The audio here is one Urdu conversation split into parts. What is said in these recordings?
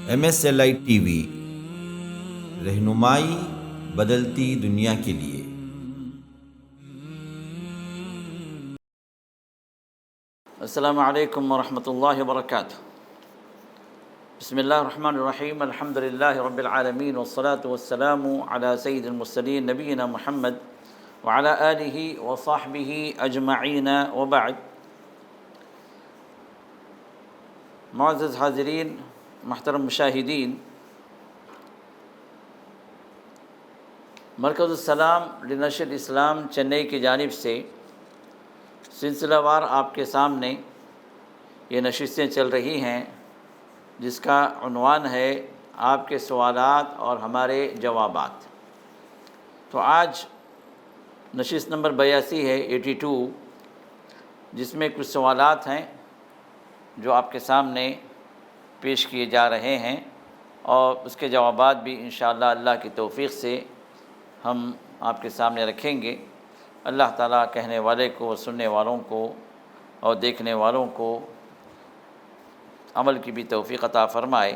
MSLI ٹی وی، رہنمائی بدلتی دنیا کے لیے۔ السلام علیکم ورحمۃ اللہ وبرکاتہ۔ بسم اللہ الرحمن الرحیم، الحمد للہ رب العالمین، والصلاة والسلام علی سید المرسلین نبینا محمد وعلی آلہ وصحبہ اجمعین، وبعد۔ معزز حاضرین، محترم مشاہدین، مرکز السلام لنشر الاسلام چنئی کی جانب سے سلسلہ وار آپ کے سامنے یہ نشستیں چل رہی ہیں، جس کا عنوان ہے آپ کے سوالات اور ہمارے جوابات۔ تو آج نشست نمبر 82 ہے، 82، جس میں کچھ سوالات ہیں جو آپ کے سامنے پیش کیے جا رہے ہیں، اور اس کے جوابات بھی انشاءاللہ اللہ کی توفیق سے ہم آپ کے سامنے رکھیں گے۔ اللہ تعالیٰ کہنے والے کو، سننے والوں کو اور دیکھنے والوں کو عمل کی بھی توفیق عطا فرمائے،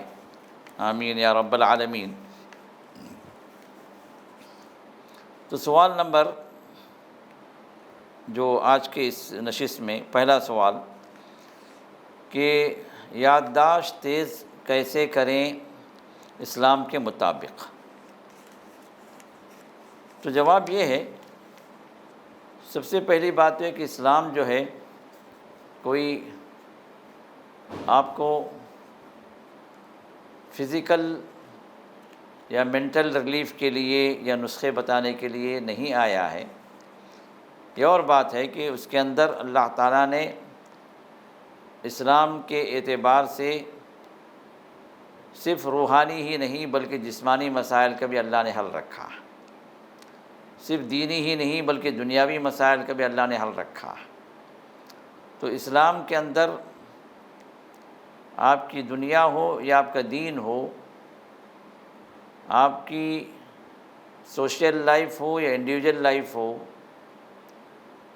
آمین یا رب العالمین۔ تو سوال نمبر جو آج کے اس نشست میں پہلا سوال کہ یادداشت تیز کیسے کریں اسلام کے مطابق؟ تو جواب یہ ہے، سب سے پہلی بات ہے کہ اسلام جو ہے کوئی آپ کو فزیکل یا مینٹل ریلیف کے لیے یا نسخے بتانے کے لیے نہیں آیا ہے۔ یہ اور بات ہے کہ اس کے اندر اللہ تعالیٰ نے اسلام کے اعتبار سے صرف روحانی ہی نہیں بلکہ جسمانی مسائل کا بھی اللہ نے حل رکھا، صرف دینی ہی نہیں بلکہ دنیاوی مسائل کا بھی اللہ نے حل رکھا۔ تو اسلام کے اندر آپ کی دنیا ہو یا آپ کا دین ہو، آپ کی سوشل لائف ہو یا انڈیویجول لائف ہو،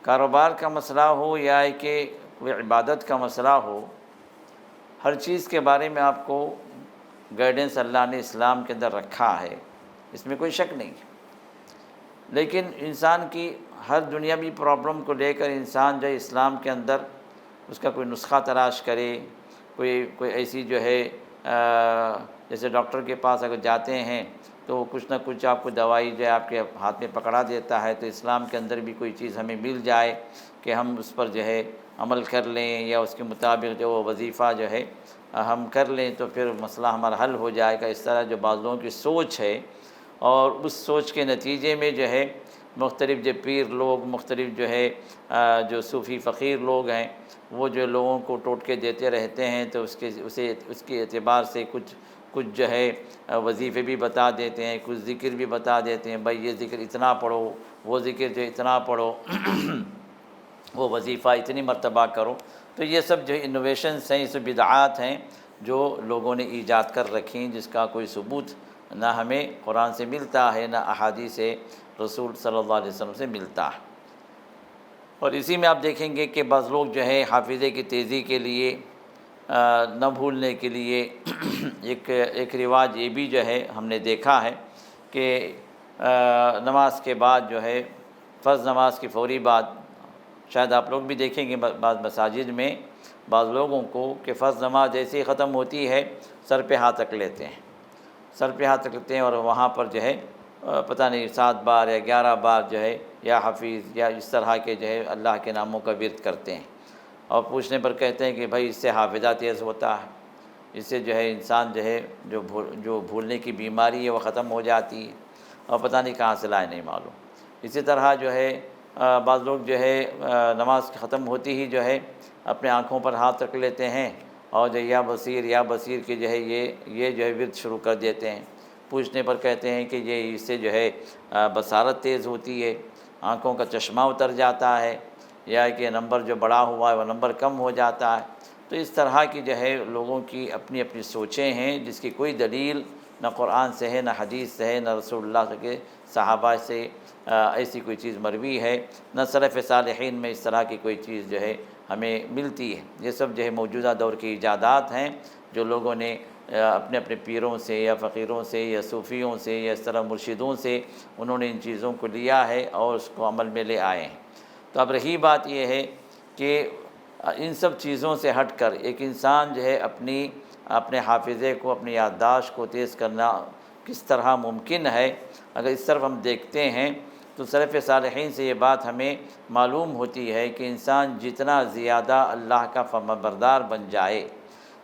کاروبار کا مسئلہ ہو یا کہ کوئی عبادت کا مسئلہ ہو، ہر چیز کے بارے میں آپ کو گائیڈنس اللہ نے اسلام کے اندر رکھا ہے، اس میں کوئی شک نہیں۔ لیکن انسان کی ہر دنیاوی پرابلم کو لے کر انسان جو ہے اسلام کے اندر اس کا کوئی نسخہ تلاش کرے، کوئی ایسی جو ہے جیسے ڈاکٹر کے پاس اگر جاتے ہیں تو کچھ نہ کچھ آپ کو دوائی جو ہے آپ کے ہاتھ میں پکڑا دیتا ہے، تو اسلام کے اندر بھی کوئی چیز ہمیں مل جائے کہ ہم اس پر جو ہے عمل کر لیں یا اس کے مطابق جو وظیفہ جو ہے ہم کر لیں تو پھر مسئلہ ہمارا حل ہو جائے گا۔ اس طرح جو بعض لوگوں کی سوچ ہے، اور اس سوچ کے نتیجے میں جو ہے مختلف جو پیر لوگ، مختلف جو ہے جو صوفی فقیر لوگ ہیں، وہ جو لوگوں کو ٹوٹکے دیتے رہتے ہیں، تو اس کے اعتبار سے کچھ جو ہے وظیفے بھی بتا دیتے ہیں، کچھ ذکر بھی بتا دیتے ہیں، بھائی یہ ذکر اتنا پڑھو، وہ ذکر جو اتنا پڑھو، وہ وظیفہ اتنی مرتبہ کرو۔ تو یہ سب جو انوویشنس ہیں، یہ سب بدعات ہیں جو لوگوں نے ایجاد کر رکھی ہیں، جس کا کوئی ثبوت نہ ہمیں قرآن سے ملتا ہے، نہ احادیث رسول صلی اللہ علیہ وسلم سے ملتا ہے۔ اور اسی میں آپ دیکھیں گے کہ بعض لوگ جو ہے حافظے کی تیزی کے لیے، نہ بھولنے کے لیے ایک رواج یہ بھی جو ہے ہم نے دیکھا ہے کہ نماز کے بعد جو ہے فرض نماز کی فوری بعد، شاید آپ لوگ بھی دیکھیں گے بعض مساجد میں بعض لوگوں کو کہ فرض نماز جیسے ہی ختم ہوتی ہے سر پہ ہاتھ رکھ لیتے ہیں، سر پہ ہاتھ رکھ لیتے ہیں، اور وہاں پر جو ہے پتہ نہیں 7 بار یا 11 بار جو ہے یا حفیظ یا اس طرح کے جو ہے اللہ کے ناموں کا ورد کرتے ہیں، اور پوچھنے پر کہتے ہیں کہ بھائی اس سے حافظہ تیز ہوتا ہے، اس سے جو ہے انسان جو ہے جو بھولنے کی بیماری ہے وہ ختم ہو جاتی ہے، اور پتہ نہیں کہاں سے لائے نہیں معلوم۔ اسی طرح جو ہے بعض لوگ جو ہے نماز ختم ہوتی ہی جو ہے اپنے آنکھوں پر ہاتھ رکھ لیتے ہیں، اور جو یا بصیر کے جو ہے یہ جو ہے ورد شروع کر دیتے ہیں۔ پوچھنے پر کہتے ہیں کہ یہ اس سے جو ہے بصارت تیز ہوتی ہے، آنکھوں کا چشمہ اتر جاتا ہے، یا کہ نمبر جو بڑا ہوا ہے وہ نمبر کم ہو جاتا ہے۔ تو اس طرح کی جو ہے لوگوں کی اپنی اپنی سوچیں ہیں، جس کی کوئی دلیل نہ قرآن سے ہے، نہ حدیث سے ہے، نہ رسول اللہ کے صحابہ سے ایسی کوئی چیز مروی ہے، نہ سلف صالحین میں اس طرح کی کوئی چیز جو ہے ہمیں ملتی ہے۔ یہ سب جو ہے موجودہ دور کی ایجادات ہیں جو لوگوں نے اپنے اپنے پیروں سے یا فقیروں سے یا صوفیوں سے یا اس طرح مرشدوں سے انہوں نے ان چیزوں کو لیا ہے اور اس کو عمل میں لے آئے ہیں۔ تو اب رہی بات یہ ہے کہ ان سب چیزوں سے ہٹ کر ایک انسان جو ہے اپنے حافظے کو، اپنی یادداشت کو تیز کرنا کس طرح ممکن ہے، اگر اس طرف ہم دیکھتے ہیں تو سلف صالحین سے یہ بات ہمیں معلوم ہوتی ہے کہ انسان جتنا زیادہ اللہ کا فرمانبردار بن جائے،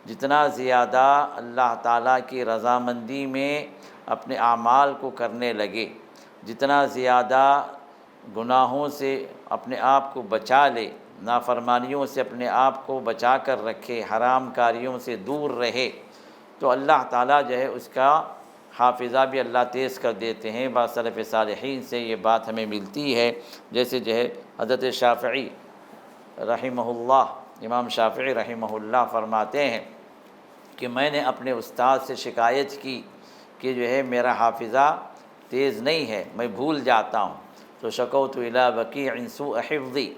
جتنا زیادہ اللہ تعالیٰ کی رضامندی میں اپنے اعمال کو کرنے لگے، جتنا زیادہ گناہوں سے اپنے آپ کو بچا لے، نافرمانیوں سے اپنے آپ کو بچا کر رکھے، حرام کاریوں سے دور رہے، تو اللہ تعالیٰ جو ہے اس کا حافظہ بھی اللہ تیز کر دیتے ہیں۔ بعض سلف صالحین سے یہ بات ہمیں ملتی ہے، جیسے جو ہے حضرت شافعی رحمہ اللہ، امام شافعی رحمہ اللہ فرماتے ہیں کہ میں نے اپنے استاد سے شکایت کی کہ جو ہے میرا حافظہ تیز نہیں ہے، میں بھول جاتا ہوں، تو شکوت الی وکیع سوء حفظی،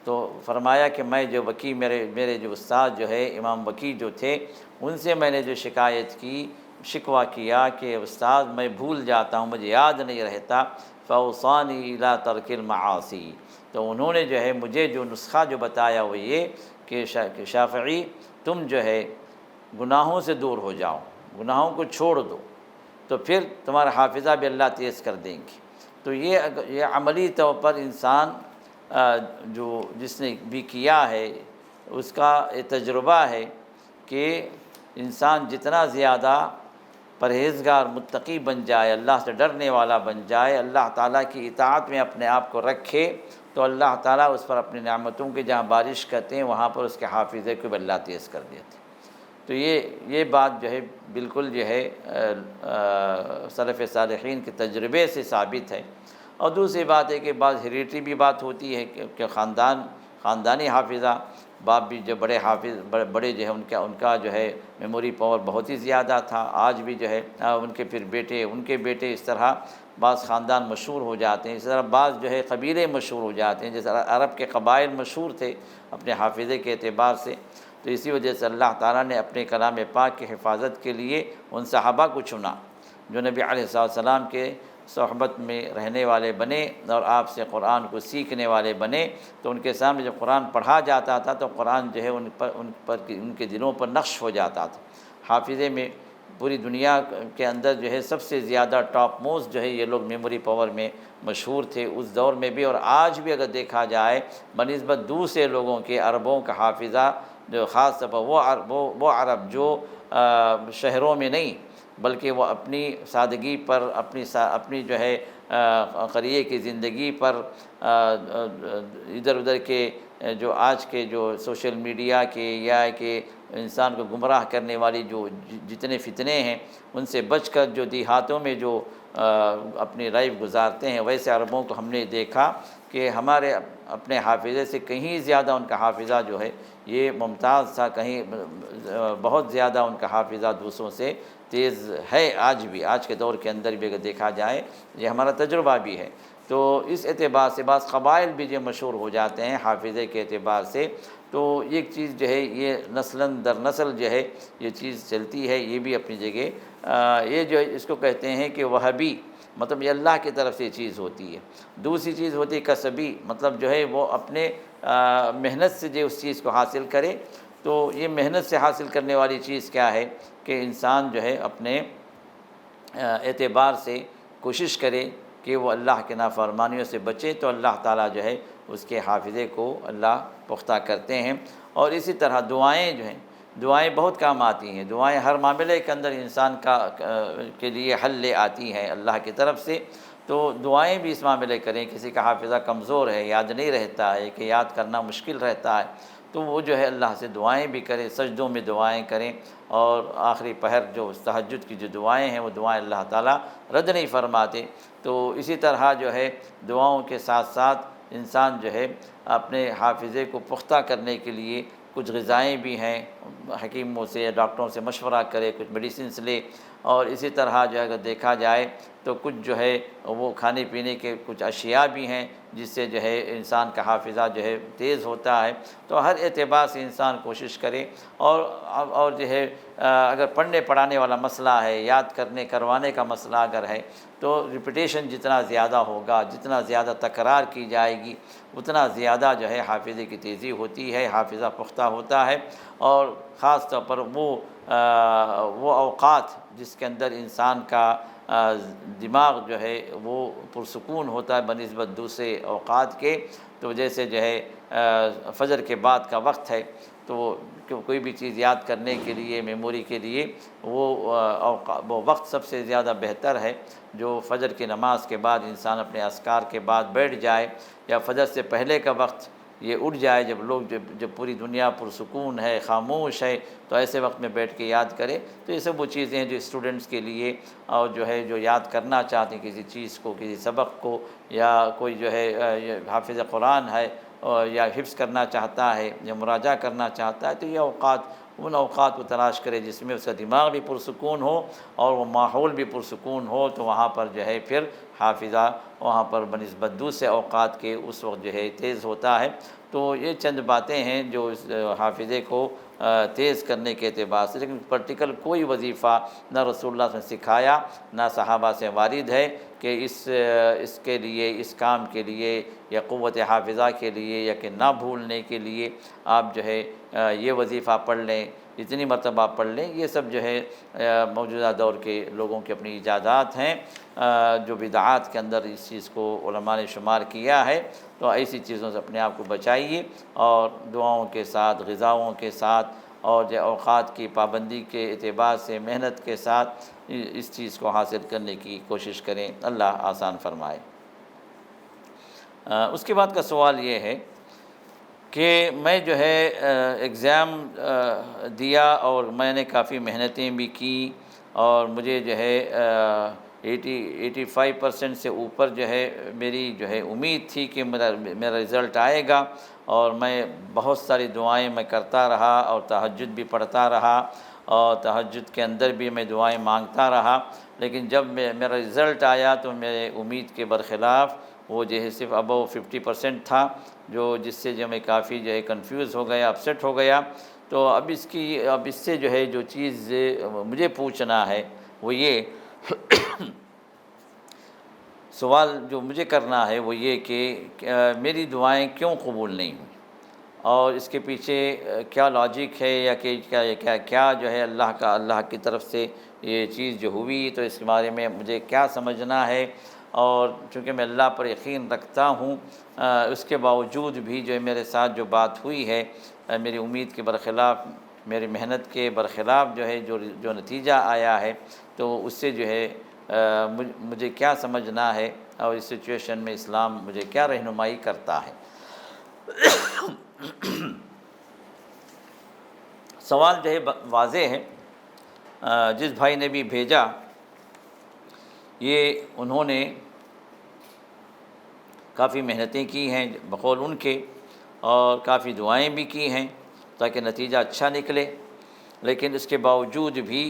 تو فرمایا کہ میں جو وکیع میرے جو استاد جو ہے امام وکیع جو تھے، ان سے میں نے جو شکایت کی، شکوہ کیا کہ استاد میں بھول جاتا ہوں، مجھے یاد نہیں رہتا، فاوصانی الی ترک المعاصی، تو انہوں نے جو ہے مجھے جو نسخہ جو بتایا وہ یہ کہ شافعی تم جو ہے گناہوں سے دور ہو جاؤ، گناہوں کو چھوڑ دو، تو پھر تمہارا حافظہ بھی اللہ تیز کر دیں گے۔ تو یہ عملی طور پر انسان جس نے بھی کیا ہے اس کا یہ تجربہ ہے کہ انسان جتنا زیادہ پرہیزگار متقی بن جائے، اللہ سے ڈرنے والا بن جائے، اللہ تعالیٰ کی اطاعت میں اپنے آپ کو رکھے، تو اللہ تعالیٰ اس پر اپنی نعمتوں کی جہاں بارش کرتے ہیں وہاں پر اس کے حافظے کو بھی اللہ تیز کر دیتے ہیں۔ تو یہ بات جو ہے بالکل جو ہے سلف صالحین کے تجربے سے ثابت ہے۔ اور دوسری بات ہے کہ بعض ہیریٹری بھی بات ہوتی ہے کہ خاندانی حافظہ، باپ بھی جو بڑے حافظ بڑے جو ہے ان کا جو ہے میموری پاور بہت ہی زیادہ تھا، آج بھی جو ہے ان کے پھر بیٹے، ان کے بیٹے، اس طرح بعض خاندان مشہور ہو جاتے ہیں، اس طرح بعض جو ہے قبیلے مشہور ہو جاتے ہیں، جیسے عرب کے قبائل مشہور تھے اپنے حافظے کے اعتبار سے۔ تو اسی وجہ سے اللہ تعالیٰ نے اپنے کلام پاک کی حفاظت کے لیے ان صحابہ کو چنا جو نبی علیہ السلام کے صحبت میں رہنے والے بنے اور آپ سے قرآن کو سیکھنے والے بنے، تو ان کے سامنے جب قرآن پڑھا جاتا تھا تو قرآن جو ہے ان کے دلوں پر نقش ہو جاتا تھا۔ حافظے میں پوری دنیا کے اندر جو ہے سب سے زیادہ ٹاپ موسٹ جو ہے یہ لوگ میموری پاور میں مشہور تھے اس دور میں بھی، اور آج بھی اگر دیکھا جائے بنسبت دوسرے لوگوں کے عربوں کا حافظہ جو خاص طور پر وہ عرب جو شہروں میں نہیں بلکہ وہ اپنی سادگی پر، اپنی جو ہے قریے کی زندگی پر، ادھر ادھر کے جو آج کے جو سوشل میڈیا کے یا کہ انسان کو گمراہ کرنے والی جو جتنے فتنے ہیں ان سے بچ کر جو دیہاتوں میں جو اپنی لائف گزارتے ہیں، ویسے عربوں کو ہم نے دیکھا کہ ہمارے اپنے حافظے سے کہیں زیادہ ان کا حافظہ جو ہے یہ ممتاز تھا، کہیں بہت زیادہ ان کا حافظہ دوسروں سے تیز ہے۔ آج بھی، آج کے دور کے اندر بھی اگر دیکھا جائے، یہ ہمارا تجربہ بھی ہے۔ تو اس اعتبار سے بعض قبائل بھی جو مشہور ہو جاتے ہیں حافظے کے اعتبار سے، تو ایک چیز جو ہے یہ نسلاً در نسل جو ہے یہ چیز چلتی ہے، یہ بھی اپنی جگہ یہ جو اس کو کہتے ہیں کہ وہبی، مطلب یہ اللہ کی طرف سے یہ چیز ہوتی ہے۔ دوسری چیز ہوتی ہے کسبی، مطلب جو ہے وہ اپنے محنت سے جو اس چیز کو حاصل کرے۔ تو یہ محنت سے حاصل کرنے والی چیز کیا ہے کہ انسان جو ہے اپنے اعتبار سے کوشش کرے کہ وہ اللہ کے نافرمانیوں سے بچے، تو اللہ تعالیٰ جو ہے اس کے حافظے کو اللہ پختہ کرتے ہیں۔ اور اسی طرح دعائیں جو ہیں، دعائیں بہت کام آتی ہیں، دعائیں ہر معاملے کے اندر انسان کے لیے حل لے آتی ہیں اللہ کی طرف سے۔ تو دعائیں بھی اس معاملے کریں، کسی کا حافظہ کمزور ہے، یاد نہیں رہتا ہے، کہ یاد کرنا مشکل رہتا ہے، تو وہ جو ہے اللہ سے دعائیں بھی کریں، سجدوں میں دعائیں کریں، اور آخری پہر جو تہجد کی جو دعائیں ہیں وہ دعائیں اللہ تعالیٰ رد نہیں فرماتے۔ تو اسی طرح جو ہے دعاؤں کے ساتھ ساتھ انسان جو ہے اپنے حافظے کو پختہ کرنے کے لیے کچھ غذائیں بھی ہیں، حکیموں سے یا ڈاکٹروں سے مشورہ کرے، کچھ میڈیسنس لے، اور اسی طرح جو ہے اگر دیکھا جائے تو کچھ جو ہے وہ کھانے پینے کے کچھ اشیاء بھی ہیں جس سے جو ہے انسان کا حافظہ جو ہے تیز ہوتا ہے۔ تو ہر اعتبار سے انسان کوشش کرے، اور جو ہے اگر پڑھنے پڑھانے والا مسئلہ ہے، یاد کرنے کروانے کا مسئلہ اگر ہے، تو ریپیٹیشن جتنا زیادہ ہوگا، جتنا زیادہ تکرار کی جائے گی، اتنا زیادہ جو ہے حافظے کی تیزی ہوتی ہے، حافظہ پختہ ہوتا ہے۔ اور خاص طور پر وہ اوقات جس کے اندر انسان کا دماغ جو ہے وہ پرسکون ہوتا ہے بنسبت دوسرے اوقات کے، تو جیسے جو ہے فجر کے بعد کا وقت ہے، تو کوئی بھی چیز یاد کرنے کے لیے، میموری کے لیے وہ وقت سب سے زیادہ بہتر ہے جو فجر کی نماز کے بعد انسان اپنے اذکار کے بعد بیٹھ جائے، یا فجر سے پہلے کا وقت یہ اٹھ جائے، جب پوری دنیا پرسکون ہے، خاموش ہے، تو ایسے وقت میں بیٹھ کے یاد کرے۔ تو یہ سب وہ چیزیں ہیں جو اسٹوڈنٹس کے لیے، اور جو یاد کرنا چاہتے ہیں کسی چیز کو، کسی سبق کو، یا کوئی جو ہے حافظ قرآن ہے یا حفظ کرنا چاہتا ہے یا مراجعہ کرنا چاہتا ہے، تو یہ ان اوقات کو تلاش کرے جس میں اس کا دماغ بھی پرسکون ہو اور وہ ماحول بھی پرسکون ہو، تو وہاں پر جو ہے پھر حافظہ وہاں پر بنسبت دوسرے اوقات کے اس وقت جو ہے تیز ہوتا ہے۔ تو یہ چند باتیں ہیں جو اس حافظے کو تیز کرنے کے اعتبار سے، لیکن پرٹیکل کوئی وظیفہ نہ رسول اللہ صلی اللہ علیہ وسلم نے سکھایا، نہ صحابہ سے وارد ہے کہ اس کے لیے، اس کام کے لیے، یا قوت حافظہ کے لیے، یا کہ نہ بھولنے کے لیے آپ جو ہے یہ وظیفہ پڑھ لیں، اتنی مرتبہ پڑھ لیں۔ یہ سب جو ہے موجودہ دور کے لوگوں کی اپنی ایجادات ہیں، جو بدعات کے اندر اس چیز کو علماء نے شمار کیا ہے۔ تو ایسی چیزوں سے اپنے آپ کو بچائیے، اور دعاؤں کے ساتھ، غذاؤں کے ساتھ، اور جو اوقات کی پابندی کے اعتبار سے محنت کے ساتھ اس چیز کو حاصل کرنے کی کوشش کریں۔ اللہ آسان فرمائے۔ اس کے بعد کا سوال یہ ہے کہ میں جو ہے ایگزام دیا، اور میں نے کافی محنتیں بھی کی، اور مجھے جو ہے 85% سے اوپر جو ہے میری جو ہے امید تھی کہ میرا رزلٹ آئے گا، اور میں بہت ساری دعائیں میں کرتا رہا، اور تہجد بھی پڑھتا رہا، اور تہجد کے اندر بھی میں دعائیں مانگتا رہا، لیکن جب میرا رزلٹ آیا تو میرے امید کے برخلاف وہ جو ہے صرف ابو 50% تھا، جس سے جو میں کافی جو ہے کنفیوز ہو گیا، اپسیٹ ہو گیا۔ تو اب اس سے جو ہے جو چیز مجھے پوچھنا ہے وہ یہ سوال جو مجھے کرنا ہے وہ یہ کہ میری دعائیں کیوں قبول نہیں ہوئیں، اور اس کے پیچھے کیا لاجک ہے، یا کہ کیا جو ہے اللہ کی طرف سے یہ چیز جو ہوئی، تو اس کے بارے میں مجھے کیا سمجھنا ہے۔ اور چونکہ میں اللہ پر یقین رکھتا ہوں، اس کے باوجود بھی جو ہے میرے ساتھ جو بات ہوئی ہے، میری امید کے برخلاف، میری محنت کے برخلاف جو ہے جو نتیجہ آیا ہے، تو اس سے جو ہے مجھے کیا سمجھنا ہے، اور اس سچویشن میں اسلام مجھے کیا رہنمائی کرتا ہے۔ سوال جو ہے واضح ہے۔ جس بھائی نے بھی بھیجا، یہ انہوں نے کافی محنتیں کی ہیں بقول ان کے، اور کافی دعائیں بھی کی ہیں تاکہ نتیجہ اچھا نکلے، لیکن اس کے باوجود بھی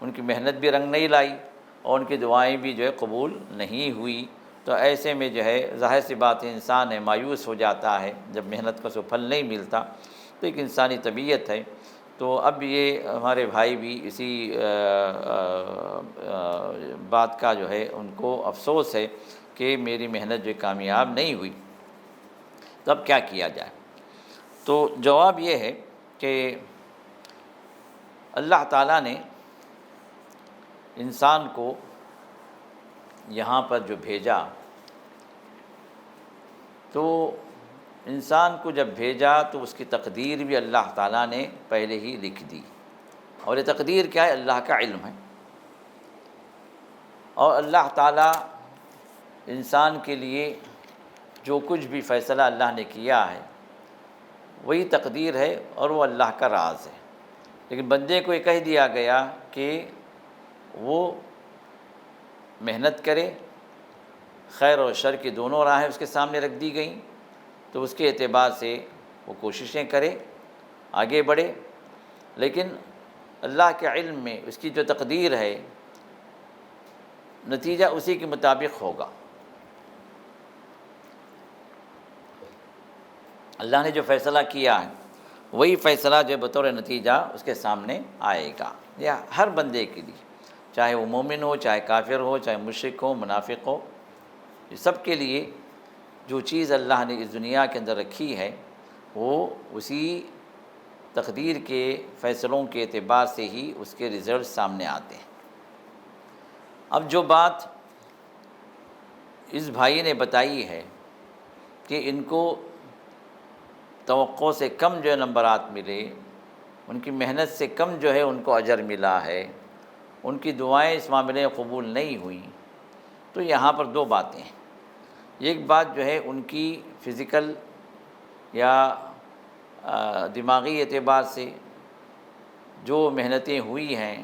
ان کی محنت بھی رنگ نہیں لائی، اور ان کی دعائیں بھی جو ہے قبول نہیں ہوئی۔ تو ایسے میں جو ہے ظاہر سی بات ہے، انسان ہے مایوس ہو جاتا ہے جب محنت کا پھل نہیں ملتا، تو ایک انسانی طبیعت ہے۔ تو اب یہ ہمارے بھائی بھی اسی بات کا جو ہے ان کو افسوس ہے کہ میری محنت جو کامیاب نہیں ہوئی، تو اب کیا کیا جائے؟ تو جواب یہ ہے کہ اللہ تعالیٰ نے انسان کو یہاں پر جو بھیجا، تو انسان کو جب بھیجا تو اس کی تقدیر بھی اللہ تعالیٰ نے پہلے ہی لکھ دی، اور یہ تقدیر کیا ہے؟ اللہ کا علم ہے، اور اللہ تعالیٰ انسان کے لیے جو کچھ بھی فیصلہ اللہ نے کیا ہے وہی تقدیر ہے، اور وہ اللہ کا راز ہے۔ لیکن بندے کو یہ کہہ دیا گیا کہ وہ محنت کرے، خیر اور شر کی دونوں راہیں اس کے سامنے رکھ دی گئیں، تو اس کے اعتبار سے وہ کوششیں کرے، آگے بڑھے، لیکن اللہ کے علم میں اس کی جو تقدیر ہے، نتیجہ اسی کے مطابق ہوگا۔ اللہ نے جو فیصلہ کیا ہے وہی فیصلہ جو بطور نتیجہ اس کے سامنے آئے گا، یا ہر بندے کے لیے، چاہے وہ مومن ہو، چاہے کافر ہو، چاہے مشرک ہو، منافق ہو، یہ سب کے لیے جو چیز اللہ نے اس دنیا کے اندر رکھی ہے وہ اسی تقدیر کے فیصلوں کے اعتبار سے ہی اس کے رزلٹ سامنے آتے ہیں۔ اب جو بات اس بھائی نے بتائی ہے کہ ان کو توقع سے کم جو نمبرات ملے، ان کی محنت سے کم جو ہے ان کو اجر ملا ہے، ان کی دعائیں اس معاملے میں قبول نہیں ہوئیں، تو یہاں پر دو باتیں ہیں۔ ایک بات جو ہے ان کی فزیکل یا دماغی اعتبار سے جو محنتیں ہوئی ہیں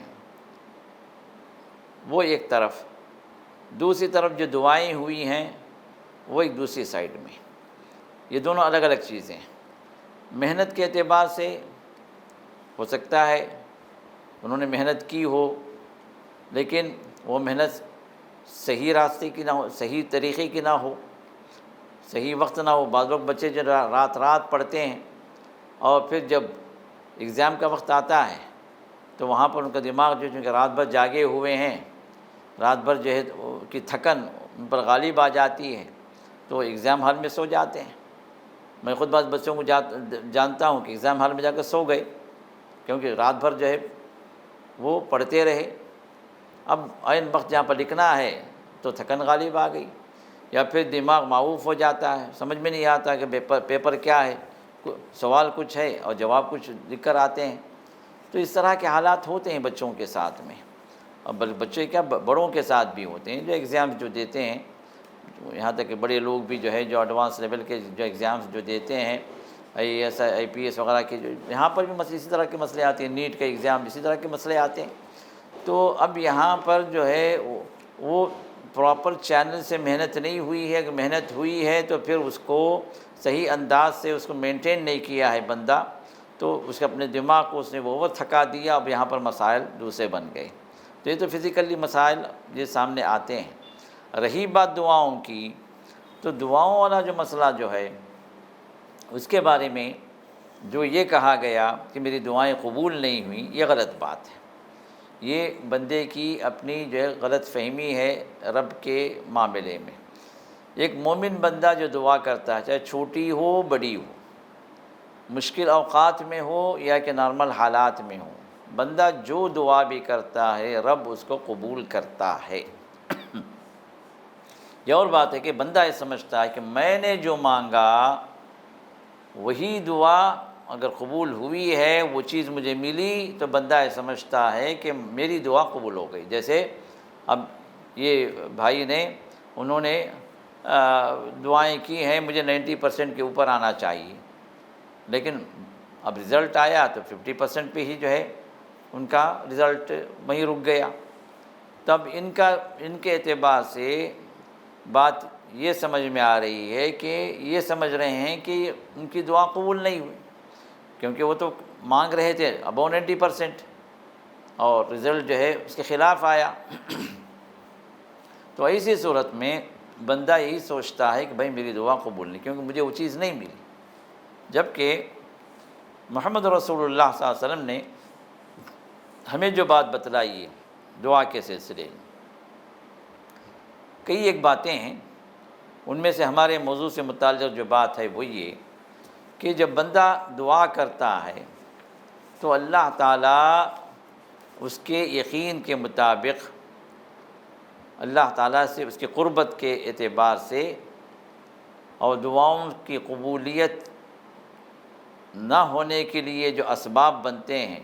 وہ ایک طرف، دوسری طرف جو دعائیں ہوئی ہیں وہ ایک دوسری سائیڈ میں، یہ دونوں الگ الگ چیزیں ہیں۔ محنت کے اعتبار سے ہو سکتا ہے انہوں نے محنت کی ہو لیکن وہ محنت صحیح راستے کی نہ ہو، صحیح طریقے کی نہ ہو، صحیح وقت نہ ہو۔ بعض لوگ بچے جو رات پڑھتے ہیں اور پھر جب ایگزام کا وقت آتا ہے تو وہاں پر ان کا دماغ جو چونکہ رات بھر جاگے ہوئے ہیں، رات بھر جو ہے کی تھکن ان پر غالب آ جاتی ہے تو ایگزام ہال میں سو جاتے ہیں۔ میں خود بعض بچوں کو جانتا ہوں کہ ایگزام ہال میں جا کر سو گئے کیونکہ رات بھر جو ہے وہ پڑھتے رہے، اب عین وقت جہاں پر لکھنا ہے تو تھکن غالب آ گئی، یا پھر دماغ معوف ہو جاتا ہے، سمجھ میں نہیں آتا کہ پیپر کیا ہے، سوال کچھ ہے اور جواب کچھ لکھ کر آتے ہیں۔ تو اس طرح کے حالات ہوتے ہیں بچوں کے ساتھ میں، اور بچے کیا بڑوں کے ساتھ بھی ہوتے ہیں جو ایگزامز جو دیتے ہیں، یہاں تک کہ بڑے لوگ بھی جو ہے جو ایڈوانس لیول کے جو ایگزامز جو دیتے ہیں IAS IPS وغیرہ کے، جو یہاں پر بھی اسی طرح کے مسئلے آتے ہیں، نیٹ کا ایگزام اسی طرح کے مسئلے آتے ہیں۔ تو اب یہاں پر جو ہے وہ پراپر چینل سے محنت نہیں ہوئی ہے، اگر محنت ہوئی ہے تو پھر اس کو صحیح انداز سے اس کو مینٹین نہیں کیا ہے بندہ، تو اس کے اپنے دماغ کو اس نے وہ تھکا دیا، اب یہاں پر مسائل دوسرے بن گئے۔ تو یہ تو فزیکلی مسائل یہ سامنے آتے ہیں۔ رہی بات دعاؤں کی، تو دعاؤں والا جو مسئلہ جو ہے اس کے بارے میں جو یہ کہا گیا کہ میری دعائیں قبول نہیں ہوئیں، یہ غلط بات ہے۔ یہ بندے کی اپنی جو ہے غلط فہمی ہے رب کے معاملے میں۔ ایک مومن بندہ جو دعا کرتا ہے، چاہے چھوٹی ہو بڑی ہو، مشکل اوقات میں ہو یا کہ نارمل حالات میں ہو، بندہ جو دعا بھی کرتا ہے رب اس کو قبول کرتا ہے۔ یہ اور بات ہے کہ بندہ یہ سمجھتا ہے کہ میں نے جو مانگا وہی دعا اگر قبول ہوئی ہے، وہ چیز مجھے ملی، تو بندہ یہ سمجھتا ہے کہ میری دعا قبول ہو گئی۔ جیسے اب یہ بھائی نے انہوں نے دعائیں کی ہیں مجھے 90% کے اوپر آنا چاہیے، لیکن اب رزلٹ آیا تو 50% پہ ہی جو ہے ان کا رزلٹ وہیں رک گیا۔ تب ان کے اعتبار سے بات یہ سمجھ میں آ رہی ہے کہ یہ سمجھ رہے ہیں کہ ان کی دعا قبول نہیں ہوئی، کیونکہ وہ تو مانگ رہے تھے ابو 90% اور رزلٹ جو ہے اس کے خلاف آیا۔ تو ایسی صورت میں بندہ یہی سوچتا ہے کہ بھائی میری دعا قبول نہیں، کیونکہ مجھے وہ چیز نہیں ملی، جبکہ محمد رسول اللہ صلی اللہ علیہ وسلم نے ہمیں جو بات بتلائی ہے دعا کے سلسلے میں، کئی ایک باتیں ہیں، ان میں سے ہمارے موضوع سے متعلق جو بات ہے وہ یہ کہ جب بندہ دعا کرتا ہے تو اللہ تعالیٰ اس کے یقین کے مطابق اللہ تعالیٰ سے اس کی قربت کے اعتبار سے اور دعاؤں کی قبولیت نہ ہونے کے لیے جو اسباب بنتے ہیں،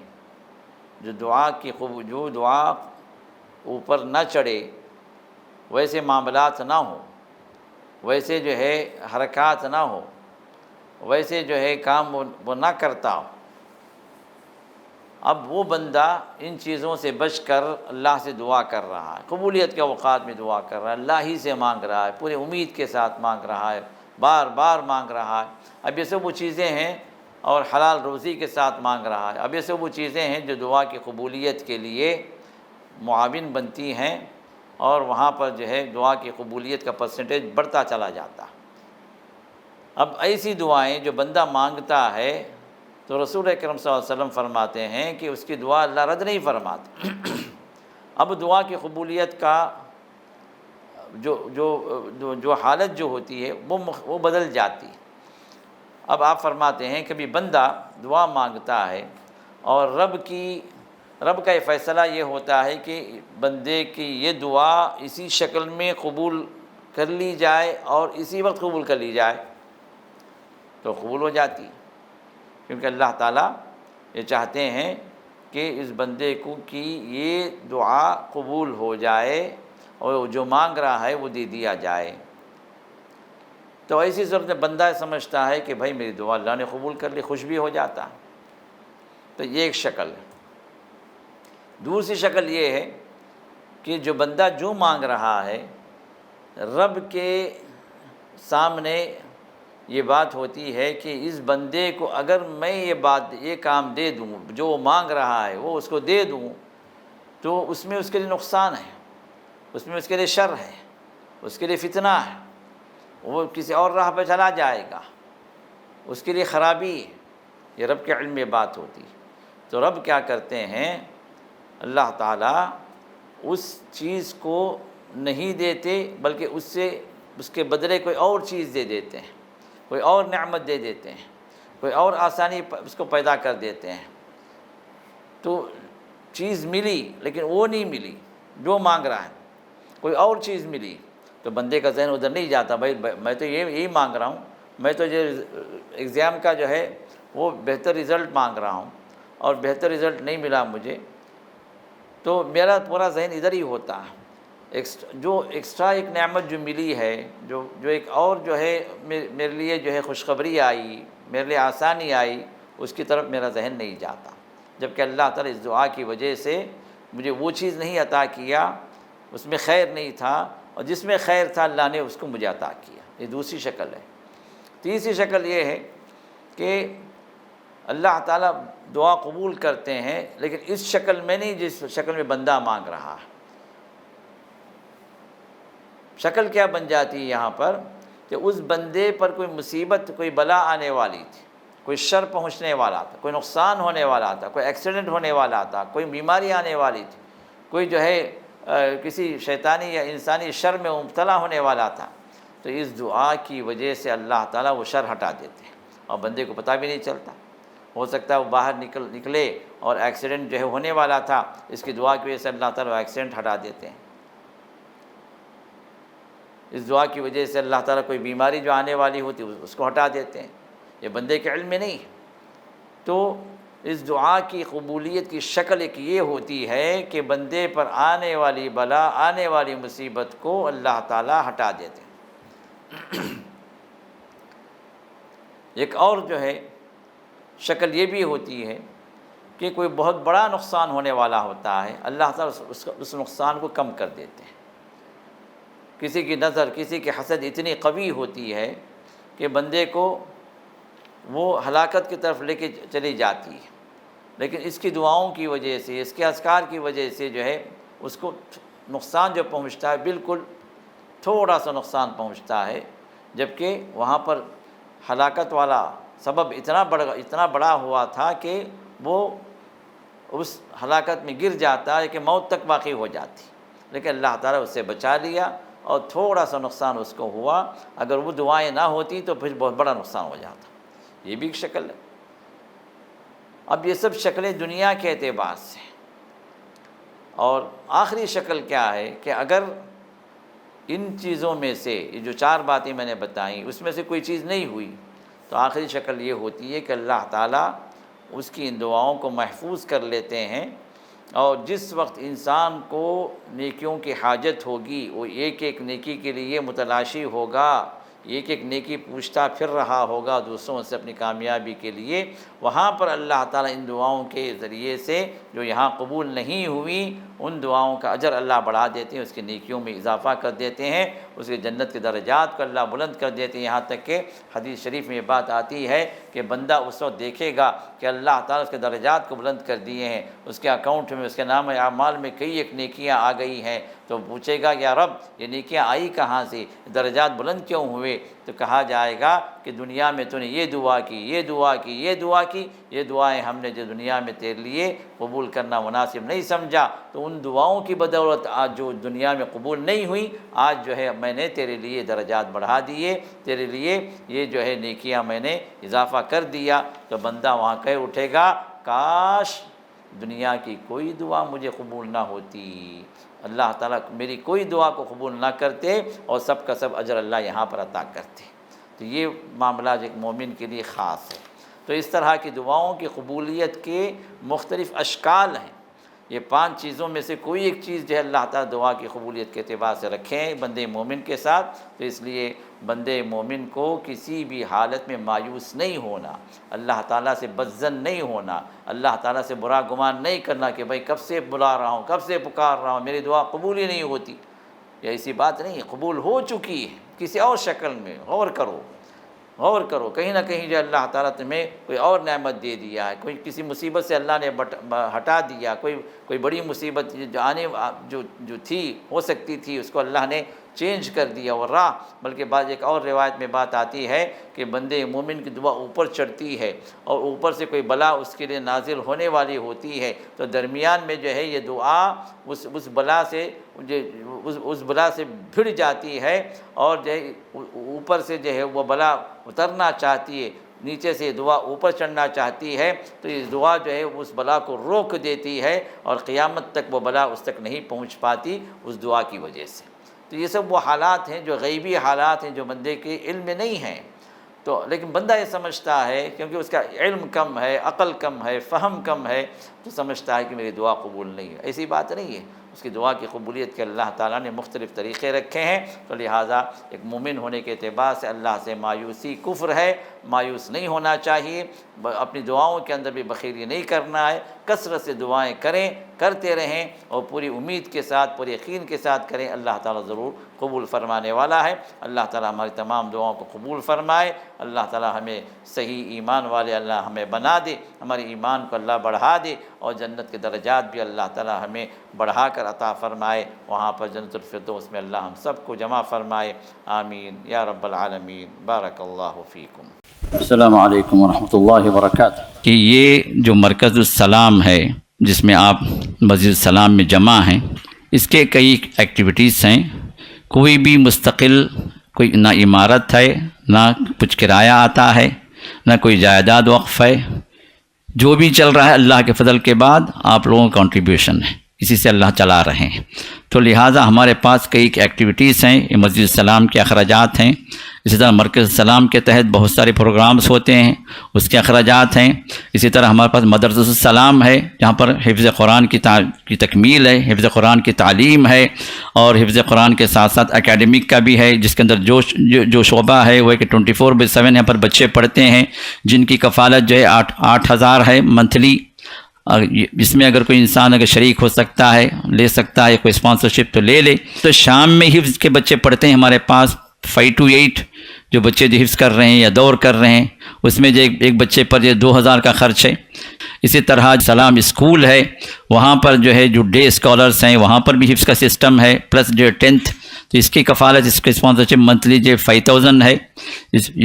جو دعا اوپر نہ چڑھے، ویسے معاملات نہ ہوں، ویسے جو ہے حرکات نہ ہو، ویسے جو ہے کام وہ نہ کرتا ہو، اب وہ بندہ ان چیزوں سے بچ کر اللہ سے دعا کر رہا ہے، قبولیت کے اوقات میں دعا کر رہا ہے، اللہ ہی سے مانگ رہا ہے، پورے امید کے ساتھ مانگ رہا ہے، بار بار مانگ رہا ہے۔ اب یہ سب وہ چیزیں ہیں، اور حلال روزی کے ساتھ مانگ رہا ہے، اب یہ سب وہ چیزیں ہیں جو دعا کی قبولیت کے لیے معاون بنتی ہیں، اور وہاں پر جو ہے دعا کی قبولیت کا پرسنٹیج بڑھتا چلا جاتا۔ اب ایسی دعائیں جو بندہ مانگتا ہے تو رسول اکرم صلی اللہ علیہ وسلم فرماتے ہیں کہ اس کی دعا اللہ رد نہیں فرماتا۔ اب دعا کی قبولیت کا جو حالت جو ہوتی ہے وہ بدل جاتی ہے۔ اب آپ فرماتے ہیں کبھی بندہ دعا مانگتا ہے اور رب کا یہ فیصلہ یہ ہوتا ہے کہ بندے کی یہ دعا اسی شکل میں قبول کر لی جائے اور اسی وقت قبول کر لی جائے تو قبول ہو جاتی، کیونکہ اللہ تعالیٰ یہ چاہتے ہیں کہ اس بندے کی یہ دعا قبول ہو جائے اور جو مانگ رہا ہے وہ دے دیا جائے۔ تو ایسی صورت میں بندہ سمجھتا ہے کہ بھائی میری دعا اللہ نے قبول کر لی، خوش بھی ہو جاتا۔ تو یہ ایک شکل ہے۔ دوسری شکل یہ ہے کہ جو بندہ جو مانگ رہا ہے رب کے سامنے یہ بات ہوتی ہے کہ اس بندے کو اگر میں یہ کام دے دوں، جو وہ مانگ رہا ہے وہ اس کو دے دوں، تو اس میں اس کے لیے نقصان ہے، اس میں اس کے لیے شر ہے، اس کے لیے فتنہ ہے، وہ کسی اور راہ پہ چلا جائے گا، اس کے لیے خرابی ہے۔ یہ رب کے علم میں بات ہوتی ہے۔ تو رب کیا کرتے ہیں، اللہ تعالیٰ اس چیز کو نہیں دیتے بلکہ اس کے بدلے کوئی اور چیز دے دیتے ہیں، کوئی اور نعمت دے دیتے ہیں، کوئی اور آسانی اس کو پیدا کر دیتے ہیں۔ تو چیز ملی لیکن وہ نہیں ملی جو مانگ رہا ہے، کوئی اور چیز ملی تو بندے کا ذہن ادھر نہیں جاتا، بھائی میں تو یہی مانگ رہا ہوں، میں تو یہ ایگزام کا جو ہے وہ بہتر رزلٹ مانگ رہا ہوں اور بہتر رزلٹ نہیں ملا مجھے، تو میرا پورا ذہن ادھر ہی ہوتا ہے۔ جو ایکسٹرا ایک نعمت جو ملی ہے، جو ایک اور جو ہے میرے لیے جو ہے خوشخبری آئی، میرے لیے آسانی آئی، اس کی طرف میرا ذہن نہیں جاتا، جبکہ اللہ تعالیٰ اس دعا کی وجہ سے مجھے وہ چیز نہیں عطا کیا، اس میں خیر نہیں تھا، اور جس میں خیر تھا اللہ نے اس کو مجھے عطا کیا۔ یہ دوسری شکل ہے۔ تیسری شکل یہ ہے کہ اللہ تعالیٰ دعا قبول کرتے ہیں لیکن اس شکل میں نہیں جس شکل میں بندہ مانگ رہا ہے۔ شکل کیا بن جاتی ہے یہاں پر کہ اس بندے پر کوئی مصیبت، کوئی بلا آنے والی تھی، کوئی شر پہنچنے والا تھا، کوئی نقصان ہونے والا تھا، کوئی ایکسیڈنٹ ہونے والا تھا، کوئی بیماری آنے والی تھی، کوئی جو ہے کسی شیطانی یا انسانی شر میں مبتلا ہونے والا تھا، تو اس دعا کی وجہ سے اللہ تعالیٰ وہ شر ہٹا دیتے ہیں اور بندے کو پتہ بھی نہیں چلتا۔ ہو سکتا ہے وہ باہر نکلے اور ایکسیڈنٹ جو ہے ہونے والا تھا، اس کی دعا کی وجہ سے اللہ تعالیٰ وہ ایکسیڈنٹ ہٹا دیتے ہیں۔ اس دعا کی وجہ سے اللہ تعالیٰ کوئی بیماری جو آنے والی ہوتی ہے اس کو ہٹا دیتے ہیں۔ یہ بندے کے علم میں نہیں۔ تو اس دعا کی قبولیت کی شکل ایک یہ ہوتی ہے کہ بندے پر آنے والی بلا، آنے والی مصیبت کو اللہ تعالیٰ ہٹا دیتے ہیں۔ ایک اور جو ہے شکل یہ بھی ہوتی ہے کہ کوئی بہت بڑا نقصان ہونے والا ہوتا ہے، اللہ تعالیٰ اس نقصان کو کم کر دیتے ہیں۔ کسی کی نظر، کسی کی حسد اتنی قوی ہوتی ہے کہ بندے کو وہ ہلاکت کی طرف لے کے چلی جاتی ہے، لیکن اس کی دعاؤں کی وجہ سے، اس کے اذکار کی وجہ سے جو ہے اس کو نقصان جو پہنچتا ہے بالکل تھوڑا سا نقصان پہنچتا ہے، جبکہ وہاں پر ہلاکت والا سبب اتنا بڑا ہوا تھا کہ وہ اس ہلاکت میں گر جاتا ہے کہ موت تک واقع ہو جاتی، لیکن اللہ تعالیٰ اس سے بچا لیا اور تھوڑا سا نقصان اس کو ہوا۔ اگر وہ دعائیں نہ ہوتی تو پھر بہت بڑا نقصان ہو جاتا۔ یہ بھی ایک شکل ہے۔ اب یہ سب شکلیں دنیا کے اعتبار سے، اور آخری شکل کیا ہے کہ اگر ان چیزوں میں سے یہ جو 4 باتیں میں نے بتائیں اس میں سے کوئی چیز نہیں ہوئی تو آخری شکل یہ ہوتی ہے کہ اللہ تعالیٰ اس کی ان دعاؤں کو محفوظ کر لیتے ہیں، اور جس وقت انسان کو نیکیوں کی حاجت ہوگی وہ ایک ایک نیکی کے لیے متلاشی ہوگا، ایک ایک نیکی پوچھتا پھر رہا ہوگا دوسروں سے اپنی کامیابی کے لیے، وہاں پر اللہ تعالیٰ ان دعاؤں کے ذریعے سے جو یہاں قبول نہیں ہوئی ان دعاؤں کا اجر اللہ بڑھا دیتے ہیں، اس کی نیکیوں میں اضافہ کر دیتے ہیں، اس کے جنت کے درجات کو اللہ بلند کر دیتے ہیں، یہاں تک کہ حدیث شریف میں یہ بات آتی ہے کہ بندہ اس وقت دیکھے گا کہ اللہ تعالیٰ اس کے درجات کو بلند کر دیے ہیں، اس کے اکاؤنٹ میں، اس کے نام اعمال میں کئی ایک نیکیاں آ گئی ہیں، تو پوچھے گا یا رب یہ نیکیاں آئی کہاں سے، درجات بلند کیوں ہوئے؟ تو کہا جائے گا کہ دنیا میں تو نے یہ دعا کی، یہ دعا کی، یہ دعا کی، یہ دعائیں ہم نے جو دنیا میں تیرے لیے قبول کرنا مناسب نہیں سمجھا، تو ان دعاؤں کی بدولت آج جو دنیا میں قبول نہیں ہوئی، آج جو ہے میں نے تیرے لیے درجات بڑھا دیے، تیرے لیے یہ جو ہے نیکیاں میں نے اضافہ کر دیا۔ تو بندہ وہاں کہہ اٹھے گا کاش دنیا کی کوئی دعا مجھے قبول نہ ہوتی، اللہ تعالیٰ میری کوئی دعا کو قبول نہ کرتے اور سب کا سب اجر اللہ یہاں پر عطا کرتے۔ تو یہ معاملہ ایک مومن کے لیے خاص ہے۔ تو اس طرح کی دعاؤں کی قبولیت کے مختلف اشکال ہیں، یہ 5 چیزوں میں سے کوئی ایک چیز جو ہے اللہ تعالیٰ دعا کی قبولیت کے اعتبار سے رکھیں بندے مومن کے ساتھ۔ تو اس لیے بندے مومن کو کسی بھی حالت میں مایوس نہیں ہونا، اللہ تعالیٰ سے بدظن نہیں ہونا، اللہ تعالیٰ سے برا گمان نہیں کرنا کہ بھائی کب سے بلا رہا ہوں، کب سے پکار رہا ہوں، میری دعا قبول ہی نہیں ہوتی۔ یہ ایسی بات نہیں ہے، قبول ہو چکی ہے کسی اور شکل میں۔ غور کرو کہیں نہ کہیں جو اللہ تعالیٰ تمہیں کوئی اور نعمت دے دیا ہے، کوئی کسی مصیبت سے اللہ نے ہٹا دیا، کوئی بڑی مصیبت جو تھی ہو سکتی تھی اس کو اللہ نے چینج کر دیا اور راہ۔ بلکہ بعض ایک اور روایت میں بات آتی ہے کہ بندے مومن کی دعا اوپر چڑھتی ہے اور اوپر سے کوئی بلا اس کے لیے نازل ہونے والی ہوتی ہے، تو درمیان میں جو ہے یہ دعا اس بلا سے بھڑ جاتی ہے اور جو ہے اوپر سے جو ہے وہ بلا اترنا چاہتی ہے، نیچے سے دعا اوپر چڑھنا چاہتی ہے، تو یہ دعا جو ہے اس بلا کو روک دیتی ہے اور قیامت تک وہ بلا اس تک نہیں پہنچ پاتی اس دعا کی وجہ سے۔ تو یہ سب وہ حالات ہیں جو غیبی حالات ہیں جو بندے کے علم میں نہیں ہیں، تو لیکن بندہ یہ سمجھتا ہے کیونکہ اس کا علم کم ہے، عقل کم ہے، فہم کم ہے، تو سمجھتا ہے کہ میری دعا قبول نہیں ہے۔ ایسی بات نہیں ہے، اس کی دعا کی قبولیت کے اللہ تعالیٰ نے مختلف طریقے رکھے ہیں، تو لہٰذا ایک مومن ہونے کے اعتبار سے اللہ سے مایوسی کفر ہے، مایوس نہیں ہونا چاہیے، اپنی دعاؤں کے اندر بھی بخیلی نہیں کرنا ہے، کثرت سے دعائیں کرتے رہیں اور پوری امید کے ساتھ، پورے یقین کے ساتھ کریں، اللہ تعالیٰ ضرور قبول فرمانے والا ہے۔ اللہ تعالیٰ ہماری تمام دعاؤں کو قبول فرمائے، اللہ تعالیٰ ہمیں صحیح ایمان والے اللہ ہمیں بنا دے، ہمارے ایمان کو اللہ بڑھا دے اور جنت کے درجات بھی اللہ تعالیٰ ہمیں بڑھا کر عطا فرمائے، وہاں پر جنت الفردوس میں اللہ ہم سب کو جمع فرمائے، آمین یا رب العالمین۔ بارک اللہ فیکم۔ السلام علیکم ورحمۃ اللہ وبرکاتہ۔ کہ یہ جو مرکز السلام ہے جس میں آپ مسجد السلام میں جمع ہیں، اس کے کئی ایکٹیویٹیز ہیں، کوئی بھی مستقل کوئی نہ عمارت ہے، نہ کچھ کرایہ آتا ہے، نہ کوئی جائیداد وقف ہے، جو بھی چل رہا ہے اللہ کے فضل کے بعد آپ لوگوں کا کنٹریبیوشن ہے، اسی سے اللہ چلا رہے ہیں۔ تو لہٰذا ہمارے پاس کئی ایکٹیویٹیز ہیں، یہ مسجد السلام کے اخراجات ہیں، اسی طرح مرکز السلام کے تحت بہت سارے پروگرامز ہوتے ہیں، اس کے اخراجات ہیں۔ اسی طرح ہمارے پاس مدرسہ السلام ہے جہاں پر حفظ قرآن کی تکمیل ہے، حفظ قرآن کی تعلیم ہے، اور حفظ قرآن کے ساتھ ساتھ اکیڈمک کا بھی ہے، جس کے اندر جو شعبہ ہے وہ ہے کہ 24/7 یہاں پر بچے پڑھتے ہیں، جن کی کفالت جو ہے 8,000 ہے منتھلی۔ اس میں اگر کوئی انسان اگر شریک ہو سکتا ہے، لے سکتا ہے، کوئی اسپانسرشپ تو لے لے۔ تو شام میں حفظ کے بچے پڑھتے ہیں ہمارے پاس 5 to 8 جو بچے جو حفظ کر رہے ہیں یا دور کر رہے ہیں، اس میں جو ایک بچے پر جو 2,000 کا خرچ ہے۔ اسی طرح سلام اسکول ہے، وہاں پر جو ہے جو ڈے اسکالرس ہیں وہاں پر بھی حفظ کا سسٹم ہے، پلس جو 10th، تو اس کی کفالت، اس کی اسپانسرشپ منتھلی جو 5,000 ہے،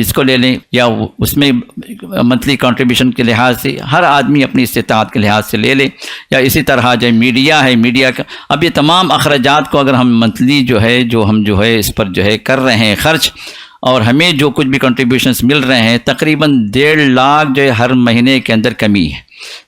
اس کو لے لیں، یا اس میں منتھلی کنٹریبیوشن کے لحاظ سے ہر آدمی اپنی استطاعت کے لحاظ سے لے لے۔ یا اسی طرح جو میڈیا ہے، میڈیا کا اب یہ تمام اخراجات کو اگر ہم منتھلی جو ہم اس پر جو ہے کر رہے ہیں خرچ، اور ہمیں جو کچھ بھی کنٹریبیوشنز مل رہے ہیں تقریباً 1.5 لاکھ جو ہے ہر مہینے کے اندر کمی ہے،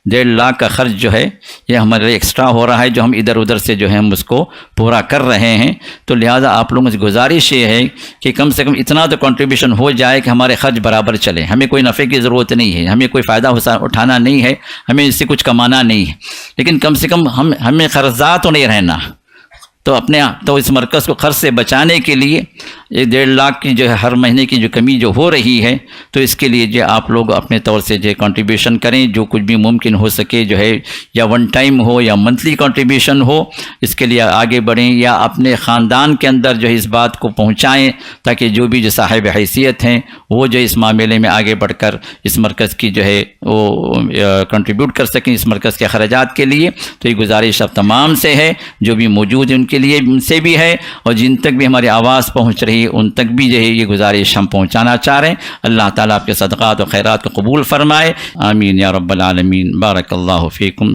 1.5 لاکھ کا خرچ جو ہے یہ ہمارے لیے ایکسٹرا ہو رہا ہے، جو ہم ادھر ادھر سے جو ہے ہم اس کو پورا کر رہے ہیں۔ تو لہٰذا آپ لوگوں سے گزارش یہ ہے کہ کم سے کم اتنا تو کنٹریبیوشن ہو جائے کہ ہمارے خرچ برابر چلے۔ ہمیں کوئی نفع کی ضرورت نہیں ہے، ہمیں کوئی فائدہ اٹھانا نہیں ہے، ہمیں اس سے کچھ کمانا نہیں ہے، لیکن کم سے کم ہمیں قرضات تو نہیں رہنا۔ تو اس مرکز کو خرچ سے بچانے کے لیے یہ 1.5 لاکھ کی جو ہے ہر مہینے کی جو کمی جو ہو رہی ہے، تو اس کے لیے جو آپ لوگ اپنے طور سے جو کنٹریبیوشن کریں، جو کچھ بھی ممکن ہو سکے جو ہے، یا ون ٹائم ہو یا منتھلی کنٹریبیوشن ہو، اس کے لیے آگے بڑھیں، یا اپنے خاندان کے اندر جو ہے اس بات کو پہنچائیں تاکہ جو بھی جو صاحب حیثیت ہیں وہ جو اس معاملے میں آگے بڑھ کر اس مرکز کی جو ہے وہ کنٹریبیوٹ کر سکیں اس مرکز کے اخراجات کے لیے۔ تو یہ گزارش اب تمام سے ہے، جو بھی موجود ہیں ان کے لیے ان سے بھی ہے، اور جن تک بھی ہماری آواز پہنچ رہی ہے ان تک بھی جو ہے یہ گزارش ہم پہنچانا چاہ رہے ہیں۔ اللہ تعالیٰ آپ کے صدقات و خیرات کو قبول فرمائے، آمین یا رب العالمین۔ بارک اللہ فیکم۔